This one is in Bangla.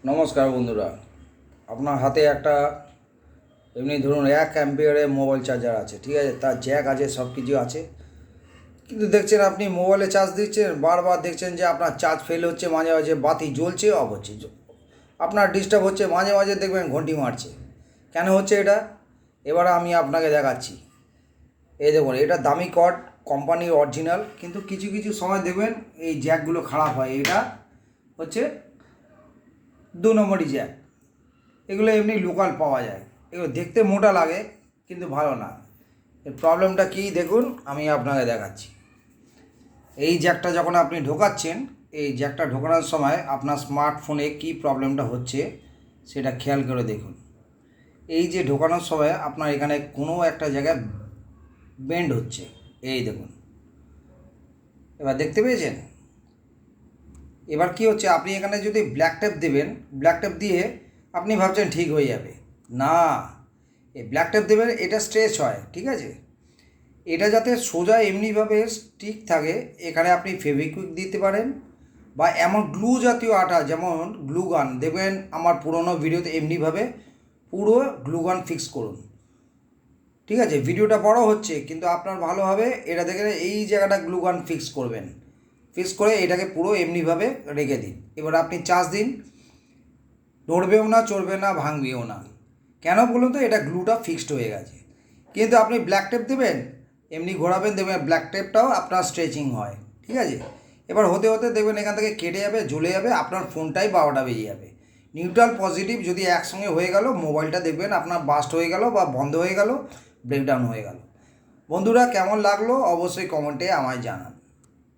নমস্কার বন্ধুরা, আপনার হাতে একটা এমনি ধরুন 1 অ্যাম্পিয়ারের মোবাইল চার্জার আছে, ঠিক আছে, তার জ্যাক আছে, সব কিছু আছে। কিন্তু দেখছেন আপনি মোবাইলে চার্জ দিচ্ছেন, বারবার দেখছেন যে আপনার চার্জ ফেল হচ্ছে, মাঝে মাঝে বাতি জ্বলছে অফ হচ্ছে, আপনার ডিস্টার্ব হচ্ছে, মাঝে মাঝে দেখবেন ঘন্টি মারছে। কেন হচ্ছে এটা? এবার আমি আপনাকে দেখাচ্ছি। এই দেখুন, এটা দামি কর্ড, কোম্পানির অরিজিনাল, কিন্তু কিছু কিছু সময় দেখবেন এই জ্যাকগুলো খারাপ হয়। এটা হচ্ছে 2 নম্বরই জ্যাক। এগুলো এমনি লোকাল পাওয়া যায়, এগুলো দেখতে মোটা লাগে কিন্তু ভালো না। এর প্রবলেমটা কী দেখুন, আমি আপনাকে দেখাচ্ছি। এই জ্যাকটা যখন আপনি ঢোকাচ্ছেন, এই জ্যাকটা ঢোকানোর সময় আপনার স্মার্টফোনে কী প্রবলেমটা হচ্ছে সেটা খেয়াল করে দেখুন। এই যে ঢোকানোর সময় আপনার এখানে কোনো একটা জায়গায় বেন্ড হচ্ছে, এই দেখুন, এবার দেখতে পেয়েছেন? এবার কি হচ্ছে, আপনি এখানে যদি ব্ল্যাক টেপ দেবেন, ব্ল্যাক টেপ দিয়ে আপনি ভাবছেন ঠিক হয়ে যাবে, না। এই ব্ল্যাক টেপ দেবেন, এটা স্ট্রেচ হয়, ঠিক আছে। এটা যাতে সোজা এমনিভাবে স্টিক থাকে, এখানে আপনি ফেভিকুইক দিতে পারেন বা এমন গ্লু জাতীয় আঠা, যেমন গ্লুগান, দেখবেন আমার পুরোনো ভিডিওতে এমনিভাবে পুরো গ্লুগান ফিক্স করুন, ঠিক আছে। ভিডিওটা বড় হচ্ছে কিন্তু আপনার ভালো হবে, এটা দেখে এই জায়গাটা গ্লুগান ফিক্স করবেন, ফিক্স করে এটাকে পুরো এমনিভাবে রেখে দিন। এবার আপনি চার্জ দিন, নড়বেও না, চড়বে না, ভাঙবেও না। কেন বলুন তো? এটা গ্লুটা ফিক্সড হয়ে গেছে। কিন্তু আপনি ব্ল্যাক টেপ দেবেন, এমনি ঘোরাবেন, দেখবেন ব্ল্যাক টেপটাও আপনার স্ট্রেচিং হয়, ঠিক আছে। এবার হতে হতে দেখবেন এখান থেকে কেটে যাবে, জ্বলে যাবে, আপনার ফোনটাই 12টা বেজে যাবে। নিউট্রাল পজিটিভ যদি একসঙ্গে হয়ে গেল, মোবাইলটা দেখবেন আপনার বাস্ট হয়ে গেল বা বন্ধ হয়ে গেল, ব্রেকডাউন হয়ে গেল। বন্ধুরা, কেমন লাগলো অবশ্যই কমেন্টে আমায় জানান।